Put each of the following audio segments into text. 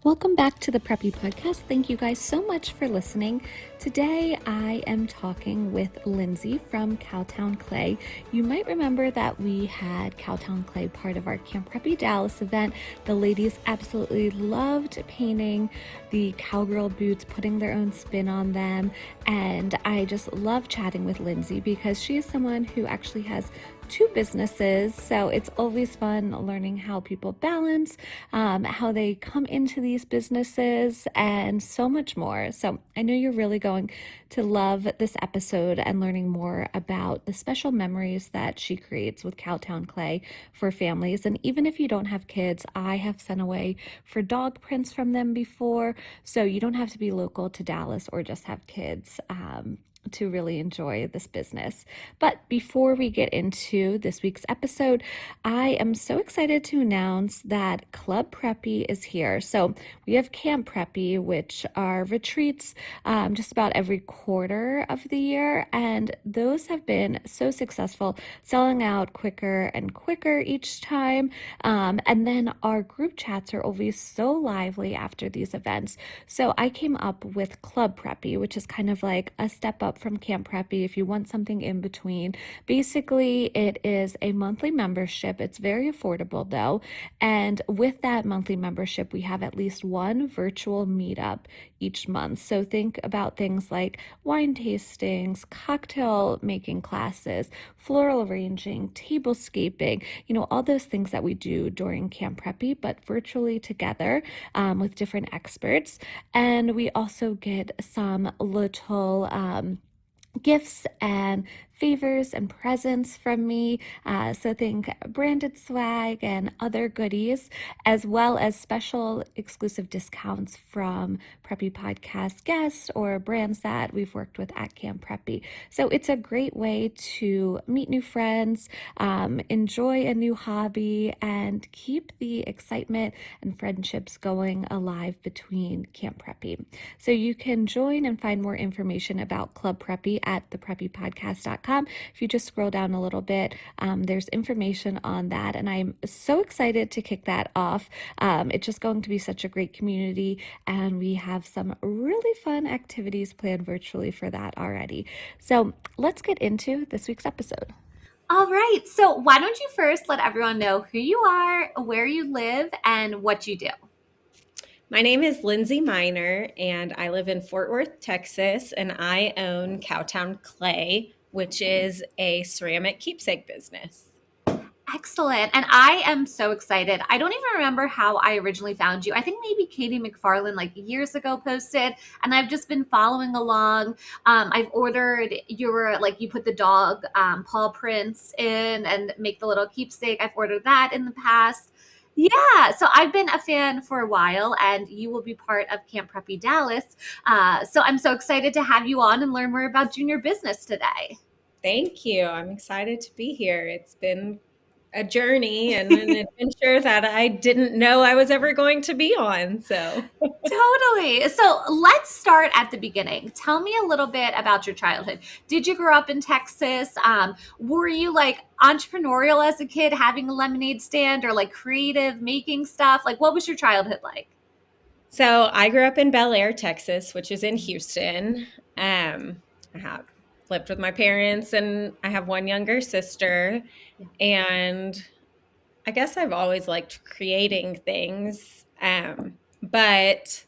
Welcome back to the Preppy podcast. Thank you guys so much for listening. Today I am talking with Lindsay from Cowtown Clay. You might remember that we had Cowtown Clay part of our Camp Preppy Dallas event. The ladies absolutely loved painting the cowgirl boots, putting their own spin on them, and I just love chatting with Lindsay because she is someone who actually has two businesses, so it's always fun learning how people balance, how they come into these businesses, and so much more. So I know you're really going to love this episode and learning more about the special memories that she creates with Cowtown Clay for families. And even if you don't have kids, I have sent away for dog prints from them before, so you don't have to be local to Dallas or just have kids to really enjoy this business. But before we get into this week's episode, I am so excited to announce that Club Preppy is here. So we have Camp Preppy, which are retreats just about every quarter of the year, and those have been so successful, selling out quicker and quicker each time. And then our group chats are always so lively after these events. So I came up with Club Preppy, which is kind of like a step up from Camp Preppy if you want something in between. Basically, it is a monthly membership. It's very affordable though. And with that monthly membership, we have at least one virtual meetup each month. So think about things like wine tastings, cocktail making classes, floral arranging, tablescaping, all those things that we do during Camp Preppy, but virtually together with different experts. And we also get some little gifts and favors and presents from me. So think branded swag and other goodies, as well as special exclusive discounts from Preppy Podcast guests or brands that we've worked with at Camp Preppy. So it's a great way to meet new friends, enjoy a new hobby, and keep the excitement and friendships going alive between Camp Preppy. So you can join and find more information about Club Preppy at thepreppypodcast.com. If you just scroll down a little bit, there's information on that, and I'm so excited to kick that off. It's just going to be such a great community, and we have some really fun activities planned virtually for that already. So let's get into this week's episode. All right, so why don't you first let everyone know who you are, where you live, and what you do? My name is Lindsay Miner, and I live in Fort Worth, Texas, and I own Cowtown Clay, which is a ceramic keepsake business. Excellent. And I am so excited. I don't even remember how I originally found you. I think maybe Katie McFarland years ago posted, and I've just been following along. I've ordered your, you put the dog paw prints in and make the little keepsake. I've ordered that in the past. Yeah, so I've been a fan for a while, and you will be part of Camp Preppy Dallas. So I'm so excited to have you on and learn more about junior business today. Thank you. I'm excited to be here. It's been a journey and an adventure that I didn't know I was ever going to be on. So Totally. So let's start at the beginning. Tell me a little bit about your childhood. Did you grow up in Texas? Were you entrepreneurial as a kid, having a lemonade stand or creative making stuff? What was your childhood like? So I grew up in Bel Air, Texas, which is in Houston. I have lived with my parents, and I have one younger sister. And I guess I've always liked creating things. But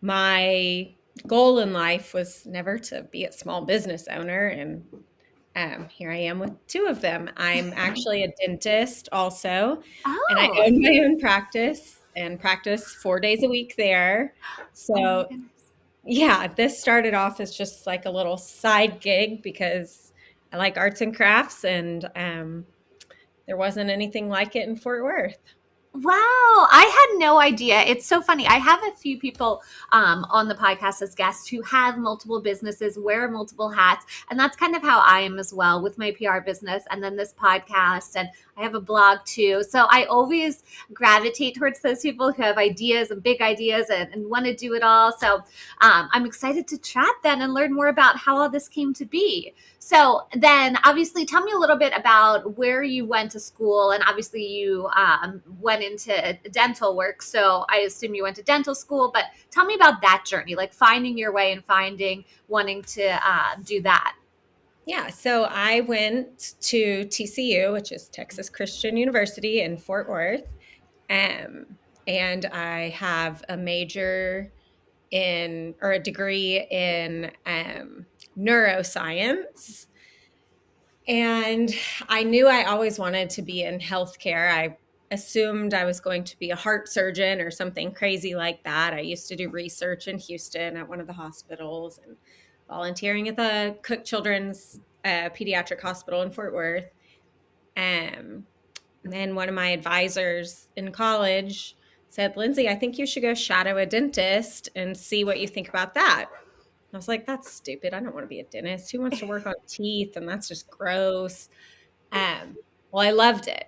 my goal in life was never to be a small business owner. And here I am with two of them. I'm actually a dentist also, and I own my own practice and practice 4 days a week there. So yeah, this started off as just like a little side gig because I like arts and crafts, and there wasn't anything like it in Fort Worth. Wow, I had no idea. It's so funny. I have a few people on the podcast as guests who have multiple businesses, wear multiple hats. And that's kind of how I am as well with my PR business and then this podcast. And I have a blog too. So I always gravitate towards those people who have ideas and big ideas and want to do it all. So I'm excited to chat then and learn more about how all this came to be. So then obviously tell me a little bit about where you went to school, and obviously you went into dental work. So I assume you went to dental school, but tell me about that journey, like finding your way and wanting to do that. Yeah, so I went to TCU, which is Texas Christian University in Fort Worth. Um, and I have a major in, or a degree in neuroscience. And I knew I always wanted to be in healthcare. I assumed I was going to be a heart surgeon or something crazy like that. I used to do research in Houston at one of the hospitals and volunteering at the Cook Children's Pediatric Hospital in Fort Worth. And then one of my advisors in college said, Lindsay, I think you should go shadow a dentist and see what you think about that. I was like, that's stupid. I don't want to be a dentist. Who wants to work on teeth? And that's just gross. Well, I loved it.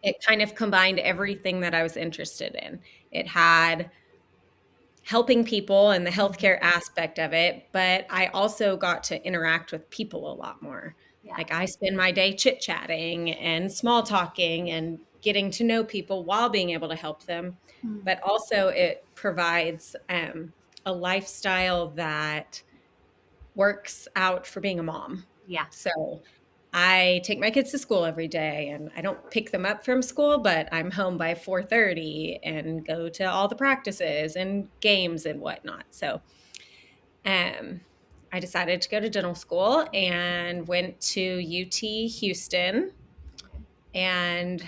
It kind of combined everything that I was interested in. It had helping people and the healthcare aspect of it, but I also got to interact with people a lot more. Yeah. Like I spend my day chit chatting and small talking and getting to know people while being able to help them. But also, it provides a lifestyle that works out for being a mom. Yeah. So I take my kids to school every day and I don't pick them up from school, but I'm home by 4:30 and go to all the practices and games and whatnot. So um, I decided to go to dental school and went to UT Houston. And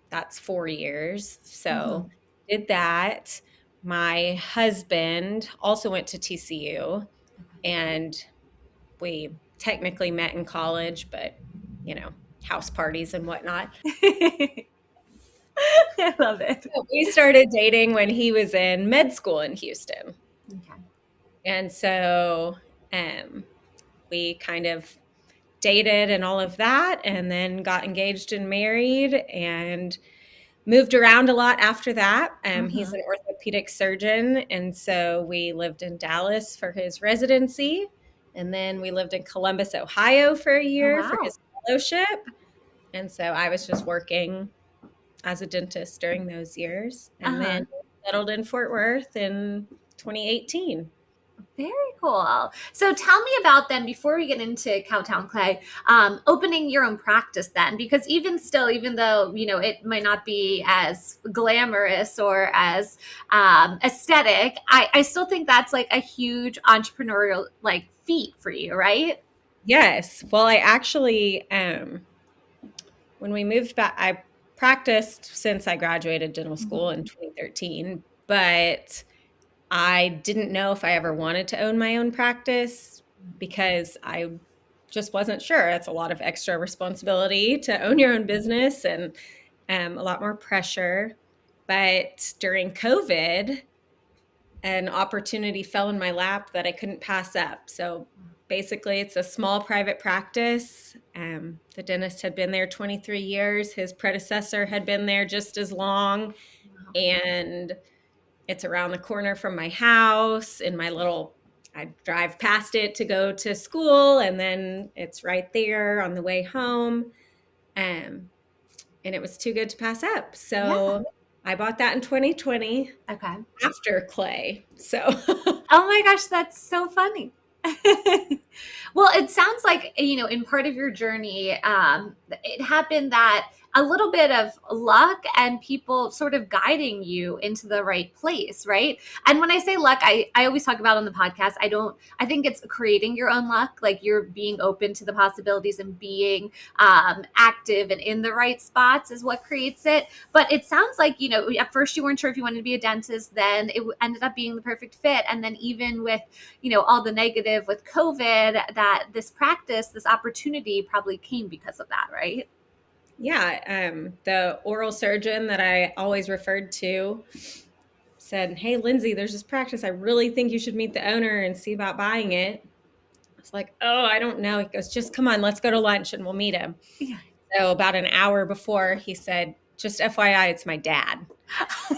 that's 4 years. So did that. My husband also went to TCU and we technically met in college, but house parties and whatnot. I love it. So we started dating when he was in med school in Houston. Okay. And so we kind of dated and all of that, and then got engaged and married and moved around a lot after that. He's an orthopedic surgeon. And so we lived in Dallas for his residency. And then we lived in Columbus, Ohio for a year for his fellowship. And so I was just working as a dentist during those years. And then settled in Fort Worth in 2018. Very cool. So tell me about then, before we get into Cowtown Clay, opening your own practice then, because even still, even though, it might not be as glamorous or as aesthetic, I still think that's like a huge entrepreneurial like feat for you, right? Yes. Well, I actually, when we moved back, I practiced since I graduated dental school in 2013, but I didn't know if I ever wanted to own my own practice because I just wasn't sure. It's a lot of extra responsibility to own your own business and a lot more pressure. But during COVID, an opportunity fell in my lap that I couldn't pass up. So basically, it's a small private practice. The dentist had been there 23 years. His predecessor had been there just as long. And it's around the corner from my house in my I drive past it to go to school, and then it's right there on the way home. And it was too good to pass up. So I bought that in 2020 after Clay. So Oh my gosh, that's so funny. Well, it sounds like, in part of your journey, it happened that a little bit of luck and people sort of guiding you into the right place, right? And when I say luck, I always talk about on the podcast, I think it's creating your own luck, like you're being open to the possibilities and being active and in the right spots is what creates it. But it sounds like, at first you weren't sure if you wanted to be a dentist, then it ended up being the perfect fit. And then even with, all the negative with COVID, that this practice, this opportunity probably came because of that, right? yeah, the oral surgeon that I always referred to said, hey, Lindsay, there's this practice. I really think you should meet the owner and see about buying it. I was like, oh, I don't know. He goes, just come on, let's go to lunch and we'll meet him. Yeah. So about an hour before, he said, just FYI, it's my dad.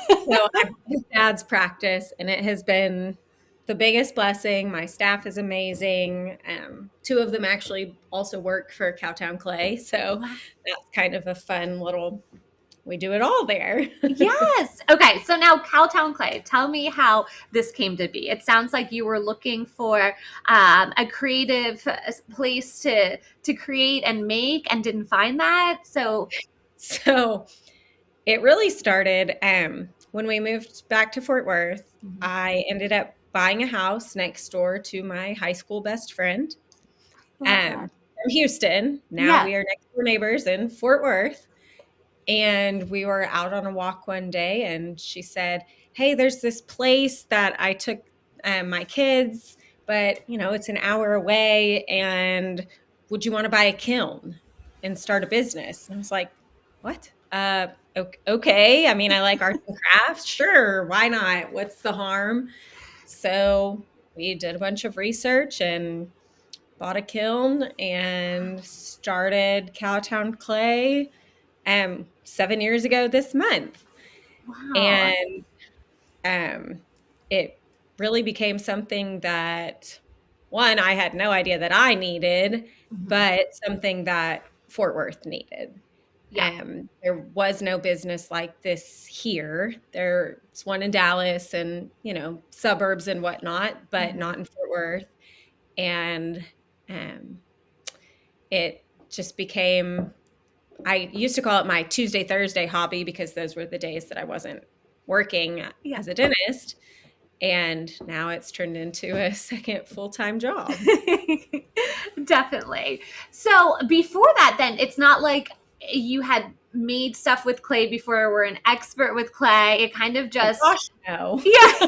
So I'm his dad's practice, and it has been the biggest blessing. My staff is amazing. Two of them actually also work for Cowtown Clay. So that's kind of a fun little we do it all there. Yes. Okay. So now Cowtown Clay, tell me how this came to be. It sounds like you were looking for a creative place to create and make and didn't find that. So, So it really started when we moved back to Fort Worth. mhm. I ended up buying a house next door to my high school best friend Love that. from Houston. Now Yeah. we are next door neighbors in Fort Worth. And we were out on a walk one day, and she said, "Hey, there's this place that I took my kids, but it's an hour away. And would you want to buy a kiln and start a business?" And I was like, "What? Okay. I mean, I like arts and crafts. Sure, why not? What's the harm?" So we did a bunch of research and bought a kiln and started Cowtown Clay 7 years ago this month. Wow. And it really became something that, one, I had no idea that I needed, Mhm. but something that Fort Worth needed. Yeah. There was no business like this here. There's one in Dallas and, suburbs and whatnot, but Mhm. not in Fort Worth. And um, it just became, I used to call it my Tuesday, Thursday hobby because those were the days that I wasn't working Yeah. as a dentist. And now it's turned into a second full-time job. Definitely. So before that, then it's not like you had made stuff with clay before, or were an expert with clay. It kind of Oh just, gosh, no. yeah.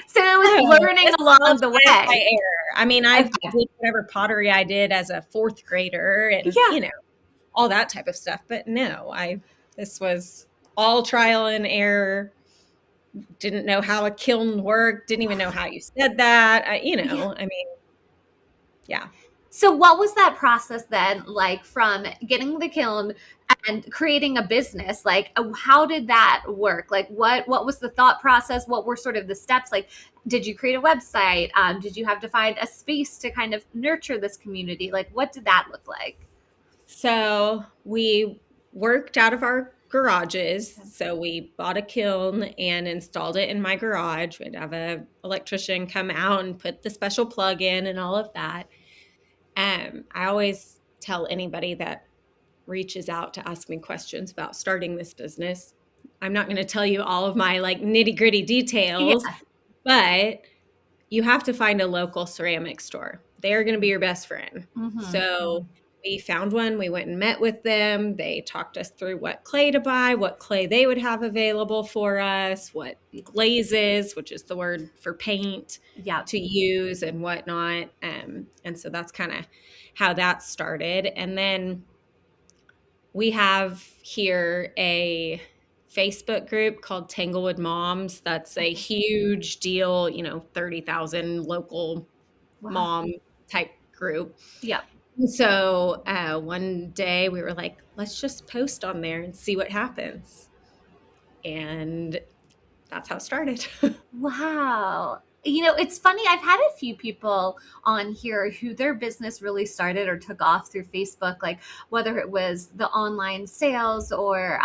So it was No, learning this is all along the trial by way. error. I mean, I Okay. did whatever pottery I did as a fourth grader and, Yeah. all that type of stuff. But no, this was all trial and error. Didn't know how a kiln worked, didn't even know how you said that. Yeah. I mean, yeah. So what was that process then like from getting the kiln and creating a business? Like how did that work? Like what was the thought process? What were sort of the steps? Like did you create a website? Did you have to find a space to kind of nurture this community? Like what did that look like? So we worked out of our garages. So we bought a kiln and installed it in my garage. We'd have a electrician come out and put the special plug in and all of that. I always tell anybody that reaches out to ask me questions about starting this business, I'm not going to tell you all of my like nitty gritty details, Yeah. but you have to find a local ceramic store. They're going to be your best friend. Mm-hmm. So we found one. We went and met with them. They talked us through what clay to buy, what clay they would have available for us, what glazes, which is the word for paint, Yeah. to use and whatnot. And so that's kind of how that started. And then we have here a Facebook group called Tanglewood Moms. That's a huge deal, 30,000 local Wow. mom type group. Yeah. So one day we were like, let's just post on there and see what happens. And that's how it started. Wow. It's funny. I've had a few people on here who their business really started or took off through Facebook, like whether it was the online sales or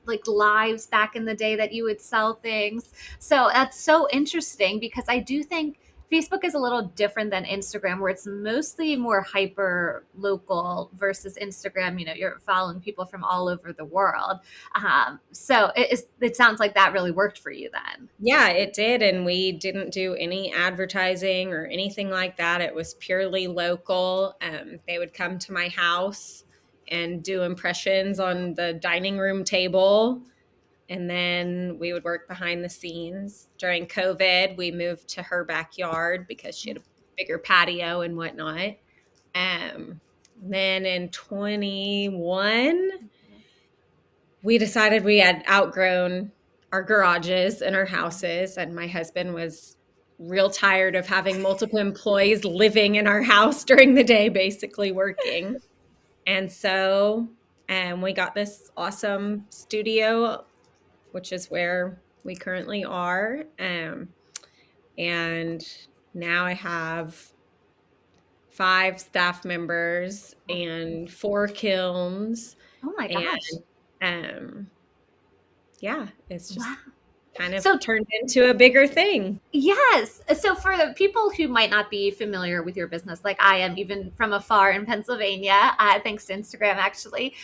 like lives back in the day that you would sell things. So that's so interesting because I do think Facebook is a little different than Instagram, where it's mostly more hyper local versus Instagram. You're following people from all over the world. So it sounds like that really worked for you then. Yeah, it did. And we didn't do any advertising or anything like that. It was purely local. They would come to my house and do impressions on the dining room table. And then we would work behind the scenes. During COVID, we moved to her backyard because she had a bigger patio and whatnot. Then in 21, we decided we had outgrown our garages and our houses, and my husband was real tired of having multiple employees living in our house during the day, basically working. And so we got this awesome studio, which is where we currently are. And now I have 5 staff members and 4 kilns Oh my and gosh. um yeah, it's Wow. just kind of So turned into a bigger thing. yes. So for the people who might not be familiar with your business, like I am, even from afar in Pennsylvania, thanks to Instagram, actually,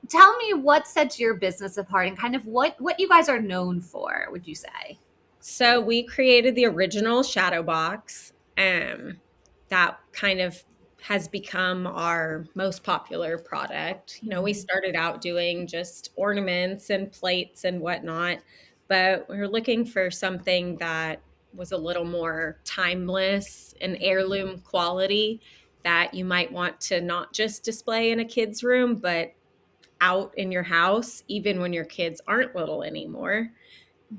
tell me what sets your business apart and kind of what you guys are known for. Would you say? So we created the original shadow box. That kind of has become our most popular product. You know, we started out doing just ornaments and plates and whatnot, but we were looking for something that was a little more timeless and heirloom quality that you might want to not just display in a kid's room, but out in your house, even when your kids aren't little anymore.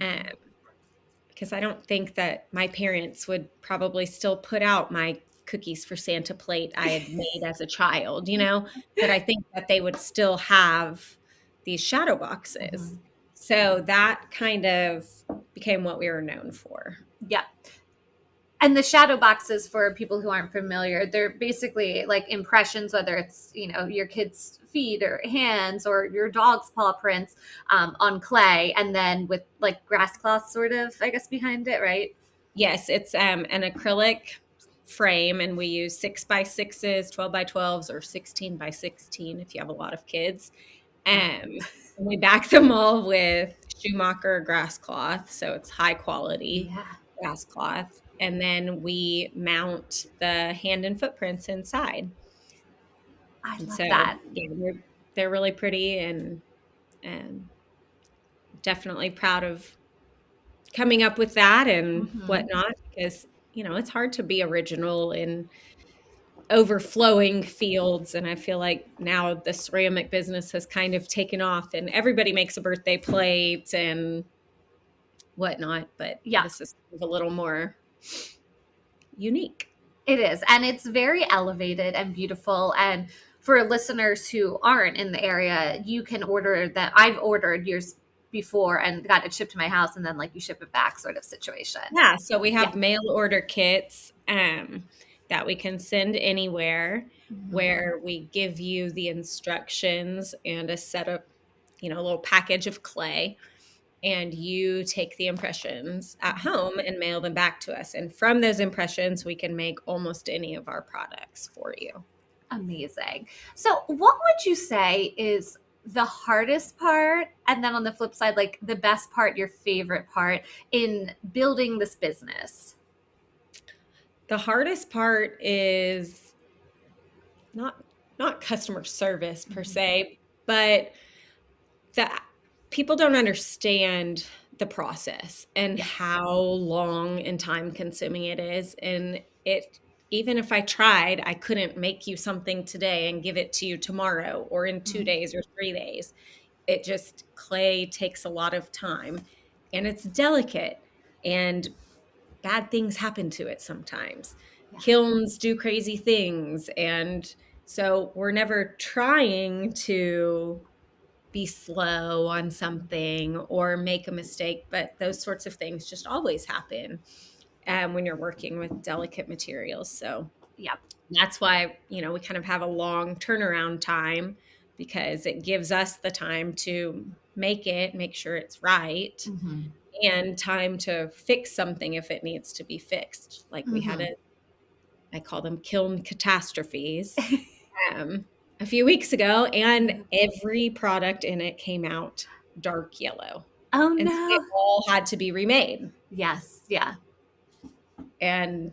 Um, because I don't think that my parents would probably still put out my cookies for Santa plate I had made as a child, but I think that they would still have these shadow boxes. Mhm. So that kind of became what we were known for. Yeah. And the shadow boxes, for people who aren't familiar, they're basically like impressions, whether it's, your kid's feet or hands or your dog's paw prints, on clay, and then with like grass cloth sort of, I guess, behind it, right? Yes, it's an acrylic frame, and we use 6x6s, 12x12s, or 16x16 if you have a lot of kids. Wow. And we back them all with Schumacher grass cloth, so it's high quality Yeah, grass cloth. And then we mount the hand and footprints inside. I And love so that. yeah, they're really pretty, and definitely proud of coming up with that and Hmm. whatnot, because it's hard to be original in overflowing fields. And I feel like now the ceramic business has kind of taken off and everybody makes a birthday plate and whatnot, but Yeah. this is a little more unique. It is. And it's very elevated and beautiful. And for listeners who aren't in the area, you can order that. I've ordered years before and got it shipped to my house, and then like you ship it back sort of situation. Yeah, so we Yeah. have mail order kits that we can send anywhere, Mhm. where we give you the instructions and a set of, a little package of clay, and you take the impressions at home and mail them back to us. And from those impressions, we can make almost any of our products for you. Amazing. So, what would you say is the hardest part? And then on the flip side, like the best part, your favorite part in building this business? The hardest part is not not customer service per Mhm. se, but that people don't understand the process and Yeah. how long and time consuming it is. And even if I tried, I couldn't make you something today and give it to you tomorrow or in 2 days or 3 days. It just, clay takes a lot of time, and it's delicate, and bad things happen to it sometimes. Yeah. Kilns do crazy things. And so we're never trying to be slow on something or make a mistake, but those sorts of things just always happen when you're working with delicate materials. So Yeah. that's why, we kind of have a long turnaround time, because it gives us the time to make sure it's right, Hmm. and time to fix something if it needs to be fixed. Like we had Hmm. I call them kiln catastrophes, um, a few weeks ago, and every product in it came out dark yellow. Oh And so they no. all had to be remade. Yes. Yeah. And,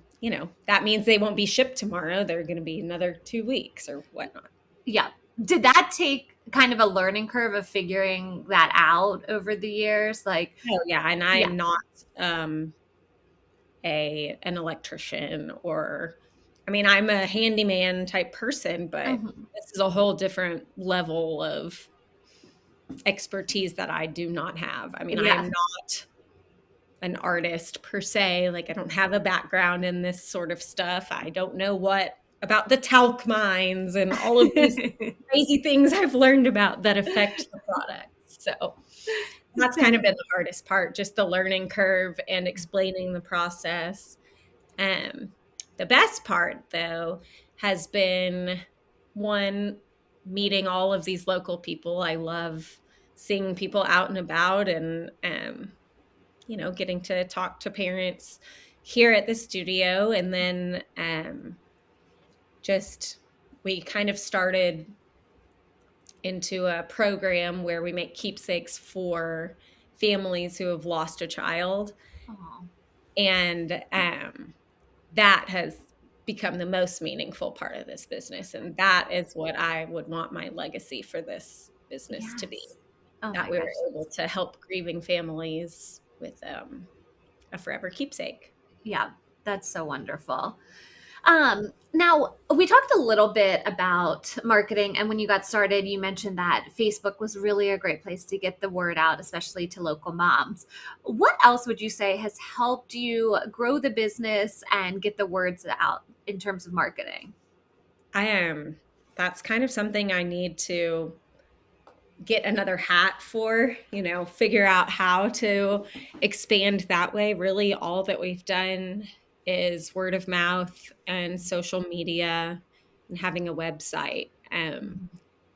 that means they won't be shipped tomorrow. They're going to be another 2 weeks or whatnot. Yeah. Did that take kind of a learning curve of figuring that out over the years? Like, Oh, yeah. And I yeah. am not an electrician, or, I mean, I'm a handyman type person, but Mhm. this is a whole different level of expertise that I do not have. I mean, I am Yeah. not an artist per se. Like, I don't have a background in this sort of stuff. I don't know what about the talc mines and all of these crazy things I've learned about that affect the product. So that's kind of been the hardest part, just the learning curve and explaining the process. Um, the best part, though, has been, one, meeting all of these local people. I love seeing people out and about, and getting to talk to parents here at the studio. And then just we kind of started into a program where we make keepsakes for families who have lost a child. Oh, And that has become the most meaningful part of this business. And that is what I would want my legacy for this business to be, yes. Oh that my we were gosh. able to help grieving families with a forever keepsake. Yeah, that's so wonderful. Now we talked a little bit about marketing, and when you got started, you mentioned that Facebook was really a great place to get the word out, especially to local moms. What else would you say has helped you grow the business and get the words out in terms of marketing? I am. That's kind of something I need to get another hat for, figure out how to expand that way. Really, all that we've done is word of mouth and social media and having a website. Mhm.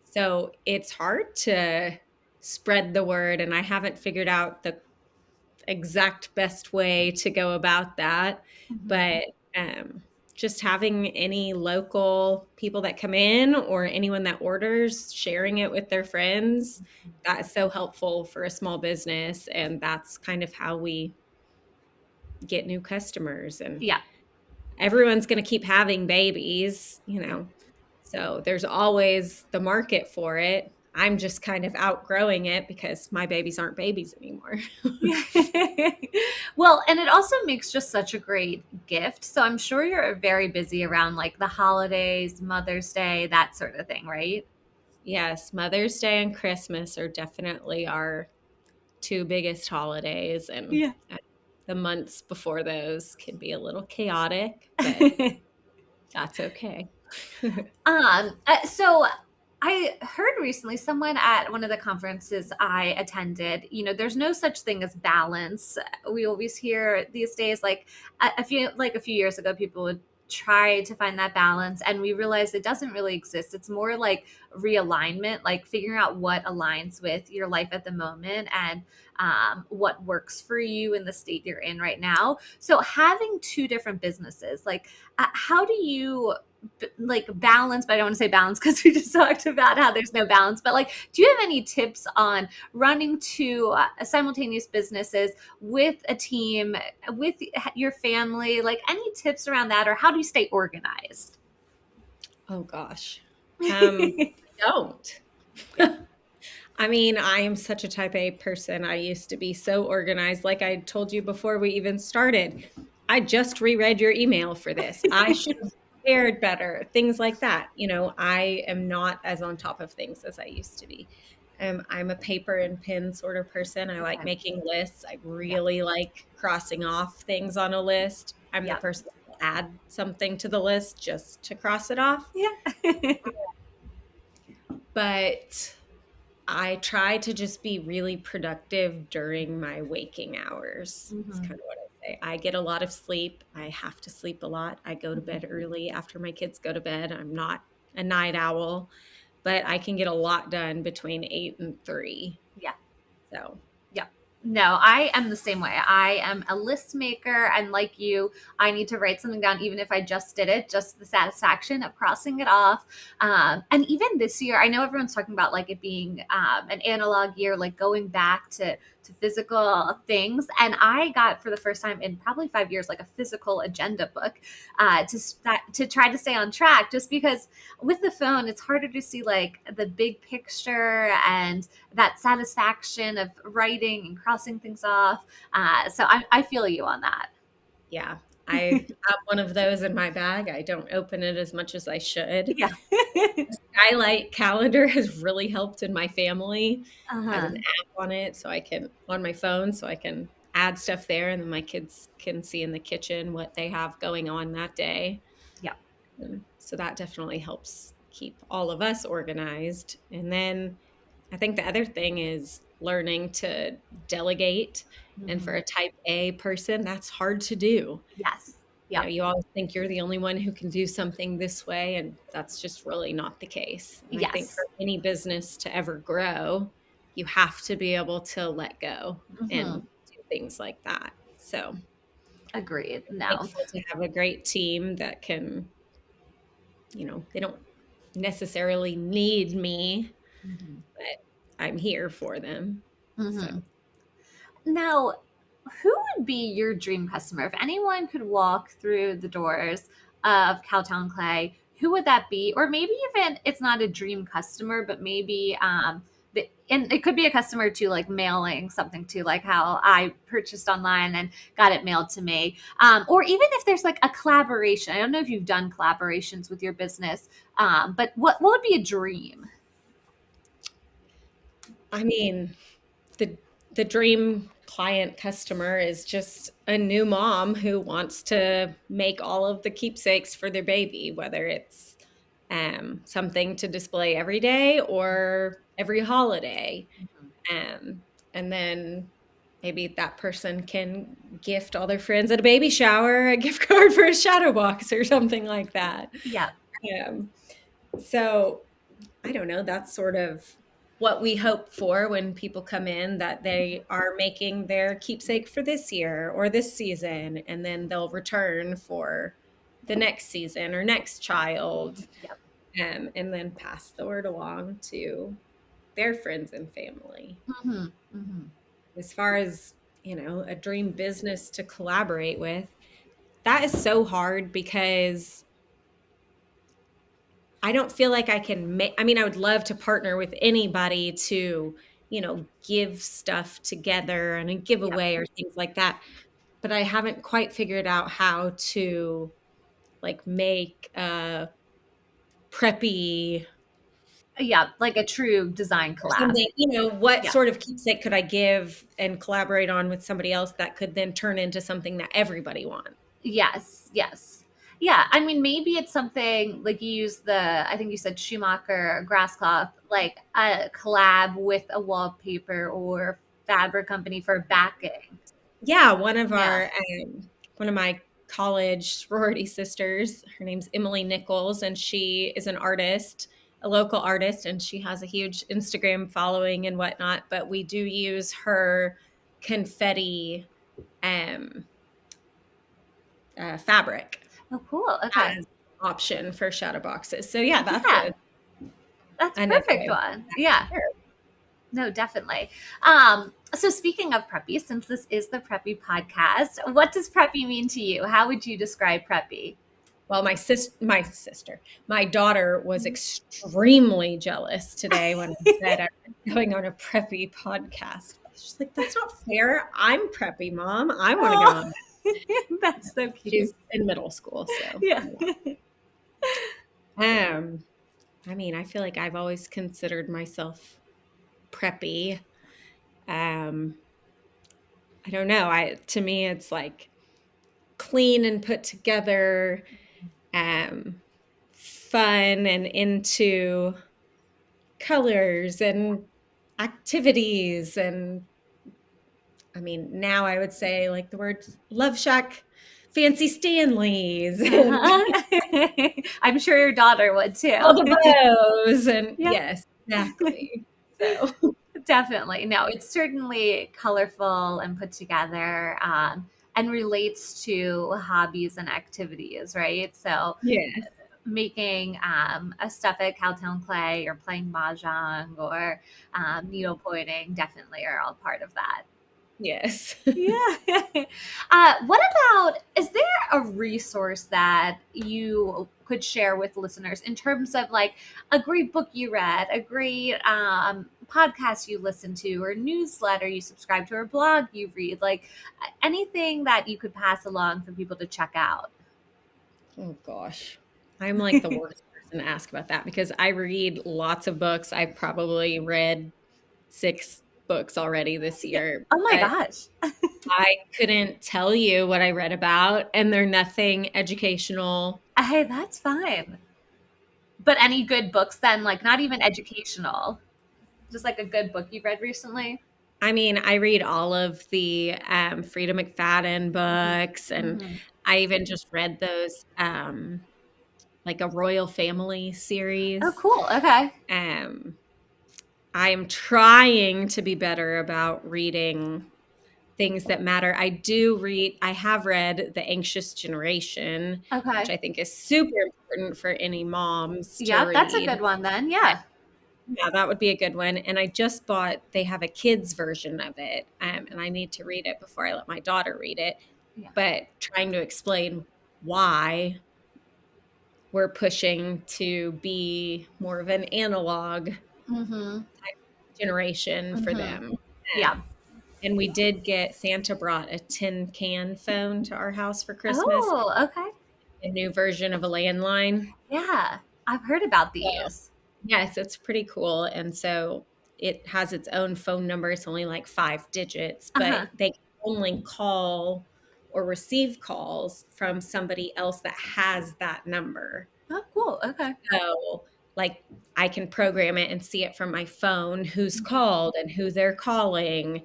So it's hard to spread the word, and I haven't figured out the exact best way to go about that. Mhm. But um, just having any local people that come in or anyone that orders, sharing it with their friends, that is so helpful for a small business. And that's kind of how we get new customers. And Yeah. everyone's going to keep having babies. So there's always the market for it. I'm just kind of outgrowing it because my babies aren't babies anymore. Well, and it also makes just such a great gift. So I'm sure you're very busy around like the holidays, Mother's Day, that sort of thing, right? Yes, Mother's Day and Christmas are definitely our two biggest holidays, and Yeah. the months before those can be a little chaotic, but that's okay. So I heard recently someone at one of the conferences I attended, there's no such thing as balance. We always hear these days, like a few years ago, people would try to find that balance, and we realized it doesn't really exist. It's more like realignment, like figuring out what aligns with your life at the moment and what works for you in the state you're in right now. So having two different businesses, like how do you like balance, but I don't want to say balance because we just talked about how there's no balance, but like do you have any tips on running two simultaneous businesses with a team, with your family, like any tips around that, or how do you stay organized? Oh gosh. Don't. Yeah. I mean, I am such a type A person. I used to be so organized. Like I told you before we even started, I just reread your email for this. I should have prepared better, things like that. I am not as on top of things as I used to be. I'm a paper and pen sort of person. I like Okay. making lists. I Yeah. really like crossing off things on a list. I'm the Yeah. person that will add something to the list just to cross it off. Yeah. But I try to just be really productive during my waking hours. It's Hmm. kind of what I say. I get a lot of sleep. I have to sleep a lot. I go to bed early after my kids go to bed. I'm not a night owl, but I can get a lot done between 8 and 3. Yeah. So, Yeah. No, I am the same way. I am a list maker. And like you, I need to write something down, even if I just did it, just the satisfaction of crossing it off. And even this year, I know everyone's talking about like it being an analog year, like going back to physical things. And I got for the first time in probably 5 years, like a physical agenda book to try to stay on track, just because with the phone, it's harder to see like the big picture and that satisfaction of writing and crossing things off. So I feel you on that. yeah, I have one of those in my bag. I don't open it as much as I should. Yeah. Skylight calendar has really helped in my family. Has an Uh-huh. app on it so I can on my phone so I can add stuff there, and then my kids can see in the kitchen what they have going on that day. Yeah. And so that definitely helps keep all of us organized. And then I think the other thing is learning to delegate. And for Mhm. a type A person, that's hard to do. Yes. Yeah. You always think you're the only one who can do something this way, and that's just really not the case. And I think for Yes. any business to ever grow, you have to be able to let go Mhm. and do things like that. So Agreed. No. thankful to have a great team that can, they don't necessarily need me, Mhm. but I'm here for them. So Mhm. Now, who would be your dream customer? If anyone could walk through the doors of Cowtown Clay, who would that be? Or maybe even it's not a dream customer, but maybe and it could be a customer to like mailing something to, like how I purchased online and got it mailed to me. Or even if there's like a collaboration. I don't know if you've done collaborations with your business, but what would be a dream? I mean, the the dream client customer is just a new mom who wants to make all of the keepsakes for their baby, whether it's something to display every day or every holiday. Um, and then maybe that person can gift all their friends at a baby shower a gift card for a shadow box or something like that. Yeah. Um, so I don't know, that's sort of what we hope for when people come in, that they are making their keepsake for this year or this season, and then they'll return for the next season or next child, Yep. and then pass the word along to their friends and family. Hmm. Hmm. As far as, a dream business to collaborate with, that is so hard because I don't feel like I can make, I mean, I would love to partner with anybody to, give stuff together and a Yep. giveaway or things like that. But I haven't quite figured out how to like make a preppy Yeah, like a true design or collab. something, what Yeah. sort of keepsake could I give and collaborate on with somebody else that could then turn into something that everybody wants? Yes. Yes. Yeah. I mean, maybe it's something like you use I think you said Schumacher grass cloth, like a collab with a wallpaper or fabric company for backing. Yeah, Yeah. one of my college sorority sisters, her name's Emily Nichols, and she is an artist, a local artist, and she has a huge Instagram following and whatnot. But we do use her confetti um, fabric Oh, cool. Okay. as option for shadow boxes. So yeah, that's Yeah. That's another perfect way. one. Yeah. Sure. No, definitely. So speaking of Preppy, since this is the Preppy podcast, what does Preppy mean to you? How would you describe Preppy? Well, my daughter was extremely jealous today when I said I was going on a preppy podcast. She's like, "That's not fair. I'm preppy, mom. I want to go Oh, on." that's so cute. She's in middle school, so Yeah. um, I mean, I feel like I've always considered myself preppy. Um, I don't know. To me, it's like clean and put together, um, fun and into colors and activities. And I mean, now I would say like the word Love Shack, Fancy Stanleys, and Uh-huh. I'm sure your daughter would all too. the bows. And Yeah, yes, exactly. So, definitely. No, it's certainly colorful and put together, and relates to hobbies and activities, right? So yes, making a stuff at Cowtown Clay or playing mahjong or needlepointing definitely are all part of that. yes. Yeah. What about, is there a resource that you could share with listeners in terms of like a great book you read, a great podcast you listen to, or newsletter you subscribe to, or blog you read, like anything that you could pass along for people to check out? Oh gosh. I'm like the worst person to ask about that because I read lots of books. I've probably read 6 books already this Yeah. year, Oh my but gosh. I couldn't tell you what I read about, and they're nothing educational. Hey, that's fine. But any good books then, like not even educational, just like a good book you've read recently? I mean, I read all of the Frida McFadden Mhm. books, and Mhm. I even just read those like a royal family Oh, series. cool. Okay. Um, I am trying to be better about reading things that matter. I have read The Anxious Generation, which Okay. I think is super important for any moms to Yep, that's a read. good one then. Yeah. Yeah, that would be a good one. And I just they have a kids version of it. And I need to read it before I let my daughter read it. Yeah. But trying to explain why we're pushing to be more of an analog Mhm. generation for Mhm. them. Yeah. And Santa brought a tin can phone to our house for Christmas, Oh, okay. a new version of a landline. Yeah. I've heard about So, these. yes, it's pretty cool. And so it has its own phone number. It's only like 5 digits, but Uh-huh. they can only call or receive calls from somebody else that has that number. Oh, cool. Okay. So, like, I can program it and see it from my phone who's called and who they're calling.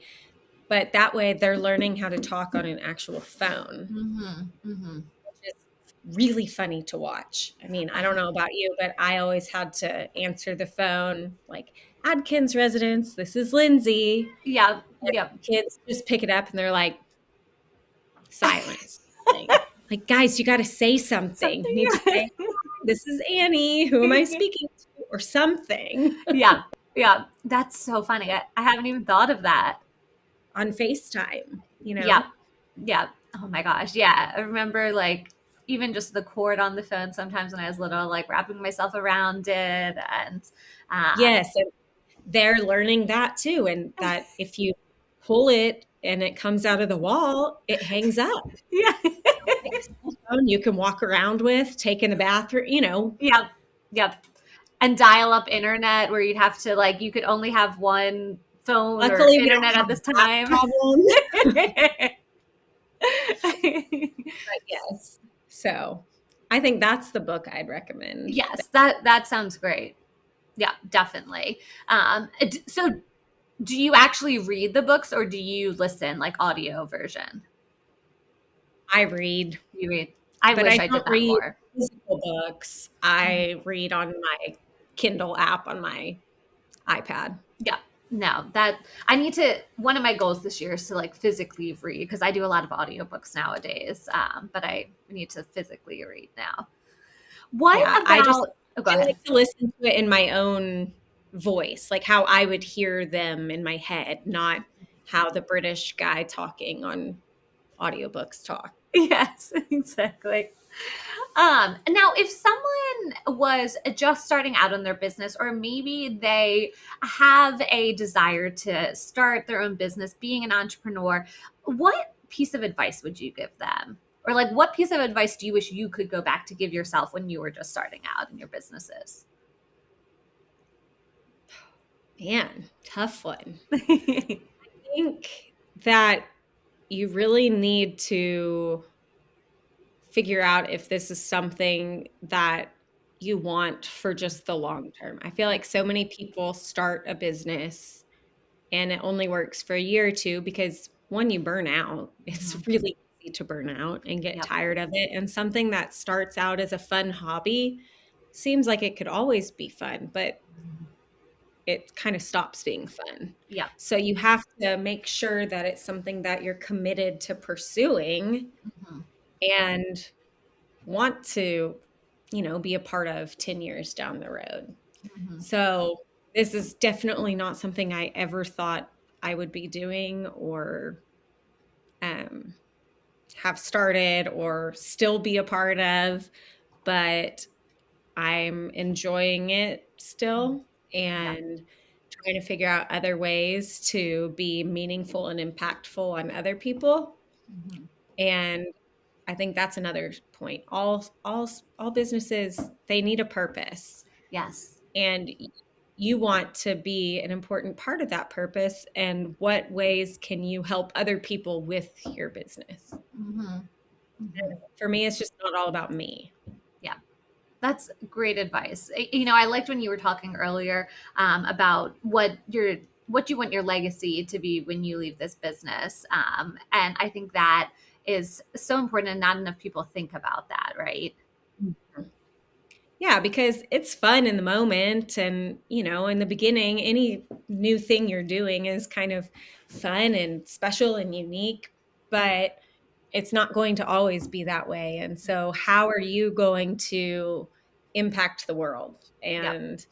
But that way they're learning how to talk on an actual phone, Mhm. Mhm. which is really funny to watch. I mean, I don't know about you, but I always had to answer the phone like, Adkins residence, this is Lindsay. Yeah. And Yep. kids just pick it up and they're like, silence. Like, guys, you got to say something. You Something. need to say, this is Annie. Who am I speaking to? Or something Yeah. Yeah. That's so funny. I haven't even thought of that. on FaceTime, you Yep. know? Yep. Oh my gosh. Yeah. I remember like even just the cord on the phone sometimes when I was little, like wrapping myself around it and Yes. And they're learning that too. And that if you pull it and it comes out of the wall, it hangs up. yeah. Like a cell phone you can walk around with, take in the bathroom, Yep. Yep. And dial up internet where you'd have to like you could only have one phone or Luckily, we internet don't at have this that time. problem. But yes. So I think that's the book I'd recommend. Yes, that sounds great. Yeah, definitely. So do you actually read the books or do you listen like audio version? I read, You read. I but I wish I did don't that read more. physical books. I read on my Kindle app on my iPad. Yeah. No, that I need to one of my goals this year is to like physically read because I do a lot of audiobooks nowadays. But I need to physically read now. What Yeah, about oh go I ahead. like to listen to it in my own voice, like how I would hear them in my head, not how the British guy talking on audiobooks talk. Yes, exactly. Now if someone was just starting out in their business, or maybe they have a desire to start their own business, being an entrepreneur, what piece of advice would you give them? Or like what piece of advice do you wish you could go back to give yourself when you were just starting out in your businesses? Man, tough one. I think that you really need to figure out if this is something that you want for just the long term. I feel Yeah. like so many people start a business and it only works for a year or two because when you burn out, it's Mhm. really easy to burn out and get Yep. tired of it. And something that starts out as a fun hobby seems like it could always be fun, but it kind of stops being fun. Yep. So you have to make sure that it's something that you're committed to pursuing Mhm. and want to, be a part of 10 years down the road. Mhm. So this is definitely not something I ever thought I would be doing or um, have started or still be a part of, but I'm enjoying it still Yep. and trying to figure out other ways to be meaningful and impactful on other people. Mhm. And I think that's another point. All businesses, they need a purpose, Yes. and you want to be an important part of that purpose. And what ways can you help other people with your business? Mhm. Mhm. For me, it's just not all about me. Yeah. That's great advice. I liked when you were talking earlier about what you want your legacy to be when you leave this business, and I think that is so important, and not enough people think about that, right? Yeah, because it's fun in the moment. And, in the beginning, any new thing you're doing is kind of fun and special and unique, but it's not going to always be that way. And so, how are you going to impact the world? Yep. And,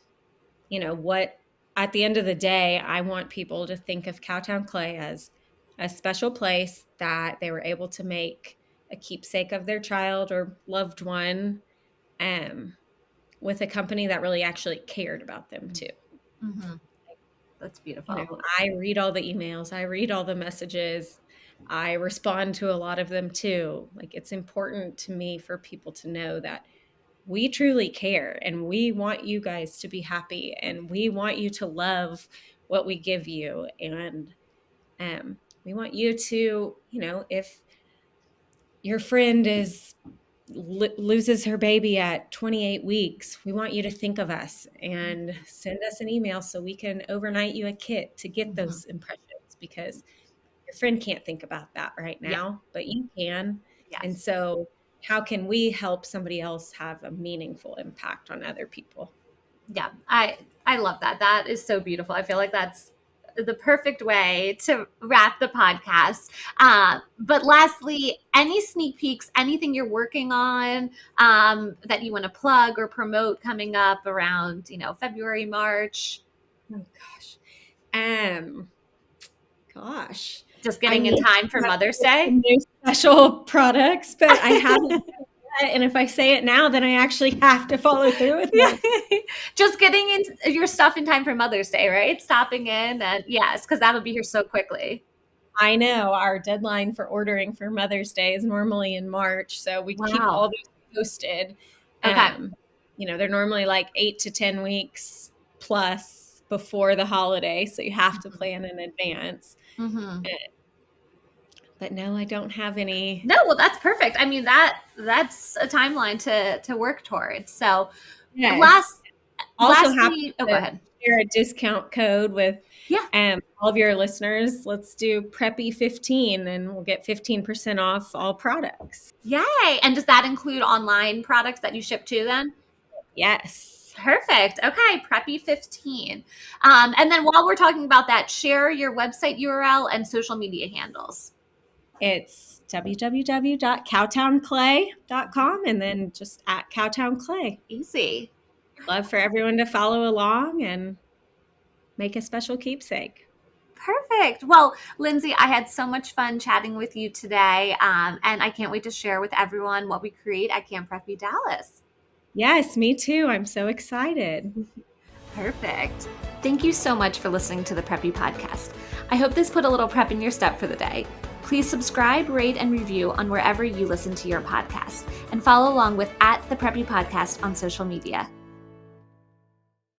what at the end of the day, I want people to think of Cowtown Clay as a special place that they were able to make a keepsake of their child or loved one. Um, with a company that really actually cared about them too. Mm-hmm. That's beautiful. I read all the emails, I read all the messages, I respond to a lot of them too. Like, it's important to me for people to know that we truly care and we want you guys to be happy and we want you to love what we give you. And we want you to, if your friend loses her baby at 28 weeks, we want you to think of us and send us an email so we can overnight you a kit to get Mm-hmm. those impressions, because your friend can't think about that right Yeah. now, but you can. Yes. And so how can we help somebody else have a meaningful impact on other people? Yeah, I love that. That is so beautiful. I feel like that's the perfect way to wrap the podcast. But lastly, any sneak peeks, anything you're working on that you want to plug or promote coming up around, February, March? Oh um gosh Just I getting in need time to for have Mother's some Day? new special products, but I haven't. And if I say it now, then I actually have to follow through with Yeah. it. Just getting in your stuff in time for Mother's Day, right? Stopping in and yes, because that'll be here so quickly. I know our deadline for ordering for Mother's Day is normally in March, so we keep Wow. all these posted. Okay. They're normally like 8 to 10 weeks plus before the holiday, so you have to plan in advance. Mm-hmm. But no, I don't have any. No, well, that's perfect. I mean, that's a timeline to work towards. So, Yes. last, Also happy lastly, oh, go to ahead. share a discount code with Yeah, all of your listeners. Let's do Preppy 15 and we'll get 15% off all products. yay! And does that include online products that you ship to then? Yes. Perfect. Okay, Preppy 15. And then while we're talking about that, share your website URL and social media handles. It's www.cowtownclay.com and then just at Cowtown Clay. Easy. Love for everyone to follow along and make a special keepsake. Perfect. Well, Lindsay, I had so much fun chatting with you today, and I can't wait to share with everyone what we create at Camp Preppy Dallas. Yes, me too. I'm so excited. Perfect. Thank you so much for listening to the Preppy Podcast. I hope this put a little prep in your step for the day. Please subscribe, rate, and review on wherever you listen to your podcast, and follow along with @the Preppy Podcast on social media.